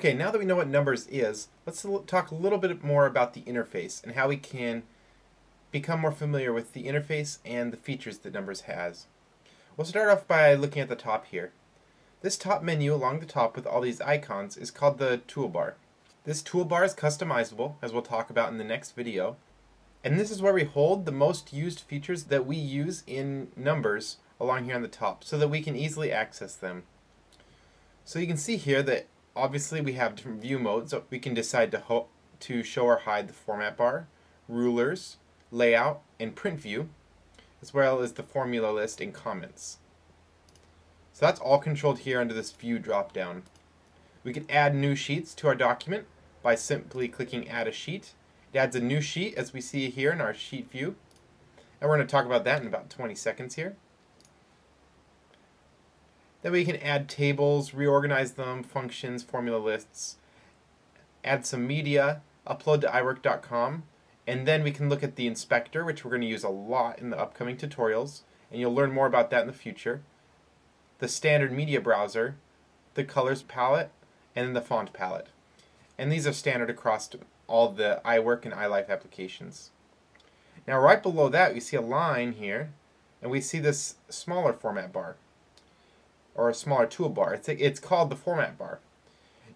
Okay, now that we know what numbers is, let's talk a little bit more about the interface and how we can become more familiar with the interface and the features that numbers has. We'll start off by looking at the top here. This top menu along the top with all these icons is called the toolbar. This toolbar is customizable, as we'll talk about in the next video. And this is where we hold the most used features that we use in numbers along here on the top so that we can easily access them. So you can see here that obviously we have different view modes. So we can decide to show or hide the format bar, rulers, layout, and print view, as well as the formula list and comments. So that's all controlled here under this view drop down. We can add new sheets to our document by simply clicking add a sheet. It adds a new sheet as we see here in our sheet view. And we're going to talk about that in about 20 seconds here. Then we can add tables, reorganize them, functions, formula lists, add some media, upload to iWork.com, and then we can look at the inspector, which we're going to use a lot in the upcoming tutorials, and you'll learn more about that in the future, the standard media browser, the colors palette, and then the font palette. And these are standard across all the iWork and iLife applications. Now right below that we see a line here, and we see this smaller format bar, or a smaller toolbar. It's called the format bar.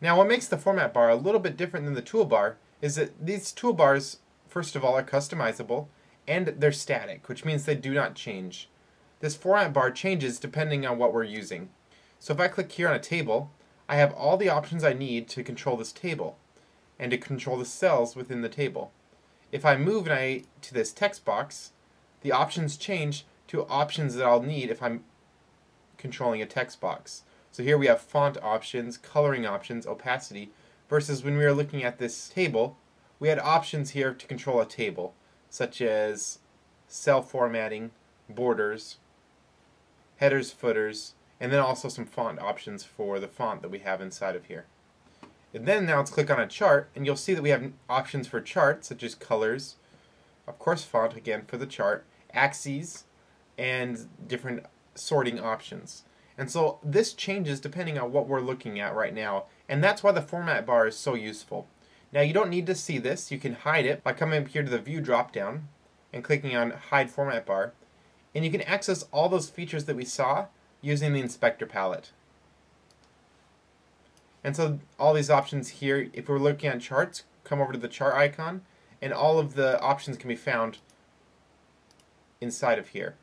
Now what makes the format bar a little bit different than the toolbar is that these toolbars, first of all, are customizable and they're static, which means they do not change. This format bar changes depending on what we're using. So if I click here on a table, I have all the options I need to control this table and to control the cells within the table. If I move to this text box, the options change to options that I'll need if I'm controlling a text box. So here we have font options, coloring options, opacity, versus when we were looking at this table, we had options here to control a table, such as cell formatting, borders, headers, footers, and then also some font options for the font that we have inside of here. And then now let's click on a chart, and you'll see that we have options for charts, such as colors, of course font again for the chart, axes, and different sorting options. And so this changes depending on what we're looking at right now, and that's why the format bar is so useful. Now you don't need to see this. You can hide it by coming up here to the view drop down and clicking on hide format bar, and you can access all those features that we saw using the inspector palette. And so all these options here, if we're looking at charts, come over to the chart icon, and all of the options can be found inside of here.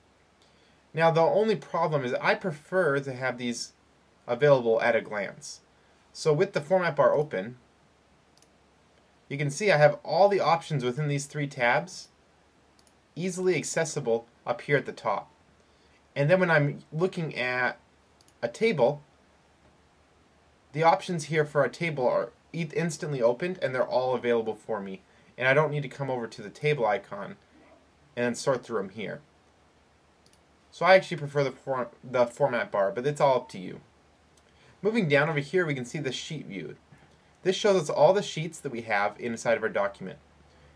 Now the only problem is I prefer to have these available at a glance. So with the format bar open, you can see I have all the options within these three tabs easily accessible up here at the top. And then when I'm looking at a table, the options here for a table are instantly opened and they're all available for me. And I don't need to come over to the table icon and then sort through them here. So I actually prefer the format bar, but it's all up to you. Moving down over here, we can see the sheet view. This shows us all the sheets that we have inside of our document.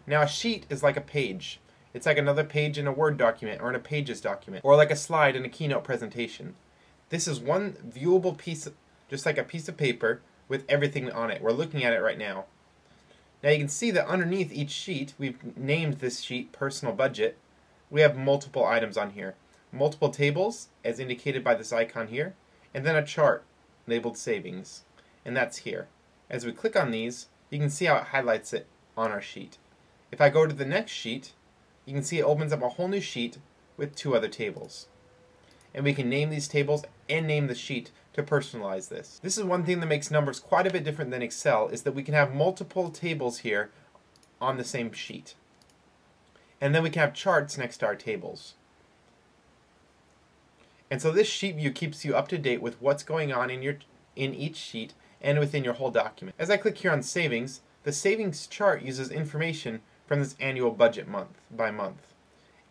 Now a sheet is like a page. It's like another page in a Word document or in a Pages document, or like a slide in a Keynote presentation. This is one viewable piece, just like a piece of paper with everything on it. We're looking at it right now. Now you can see that underneath each sheet, we've named this sheet Personal Budget. We have multiple items on here. Multiple tables, as indicated by this icon here, and then a chart labeled Savings, and that's here. As we click on these, you can see how it highlights it on our sheet. If I go to the next sheet, you can see it opens up a whole new sheet with two other tables. And we can name these tables and name the sheet to personalize this. This is one thing that makes Numbers quite a bit different than Excel, is that we can have multiple tables here on the same sheet. And then we can have charts next to our tables. And so this sheet view keeps you up to date with what's going on in each sheet and within your whole document. As I click here on Savings, the Savings chart uses information from this annual budget month by month.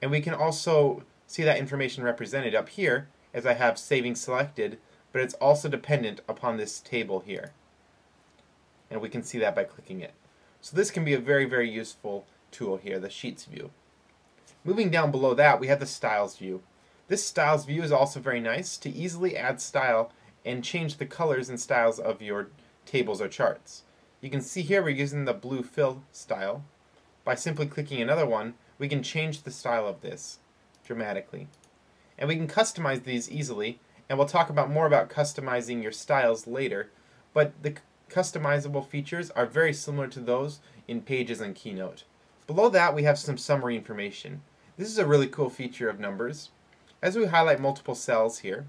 And we can also see that information represented up here as I have Savings selected, but it's also dependent upon this table here. And we can see that by clicking it. So this can be a very, very useful tool here, the Sheets view. Moving down below that, we have the Styles view. This Styles view is also very nice to easily add style and change the colors and styles of your tables or charts. You can see here we're using the blue fill style. By simply clicking another one, we can change the style of this dramatically. And we can customize these easily, and we'll talk more about customizing your styles later, but the customizable features are very similar to those in Pages and Keynote. Below that we have some summary information. This is a really cool feature of Numbers. As we highlight multiple cells here,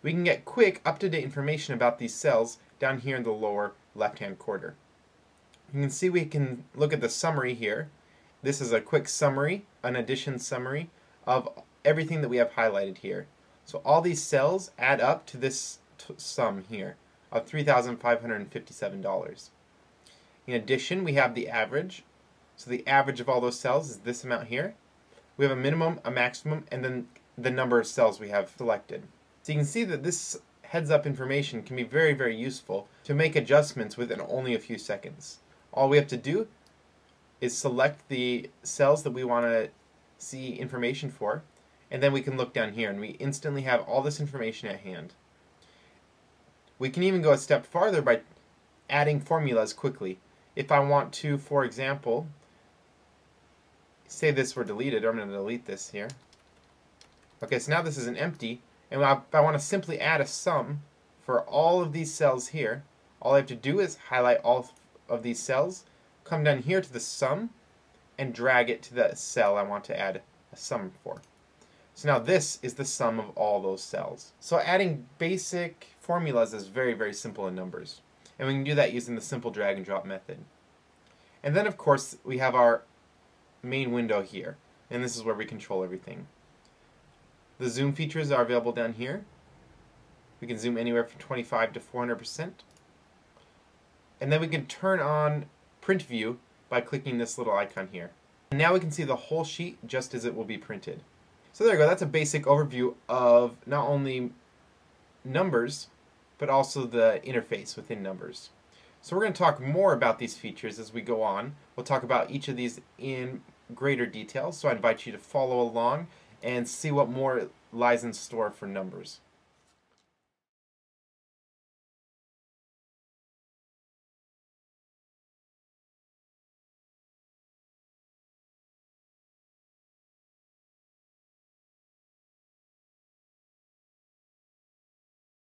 we can get quick, up-to-date information about these cells down here in the lower left-hand corner. You can see we can look at the summary here. This is a quick summary, an addition summary of everything that we have highlighted here. So all these cells add up to this sum here of $3,557. In addition, we have the average. So the average of all those cells is this amount here. We have a minimum, a maximum, and then the number of cells we have selected. So you can see that this heads-up information can be very, very useful to make adjustments within only a few seconds. All we have to do is select the cells that we want to see information for, and then we can look down here and we instantly have all this information at hand. We can even go a step farther by adding formulas quickly. If I want to, for example, say this were deleted, I'm going to delete this here. Okay, so now this is an empty, and if I want to simply add a sum for all of these cells here, all I have to do is highlight all of these cells, come down here to the sum, and drag it to the cell I want to add a sum for. So now this is the sum of all those cells. So adding basic formulas is very, very simple in Numbers. And we can do that using the simple drag and drop method. And then of course we have our main window here. And this is where we control everything. The zoom features are available down here. We can zoom anywhere from 25 to 400%. And then we can turn on print view by clicking this little icon here. And now we can see the whole sheet just as it will be printed. So there you go, that's a basic overview of not only Numbers, but also the interface within Numbers. So we're going to talk more about these features as we go on. We'll talk about each of these in greater detail, so I invite you to follow along and see what more lies in store for Numbers.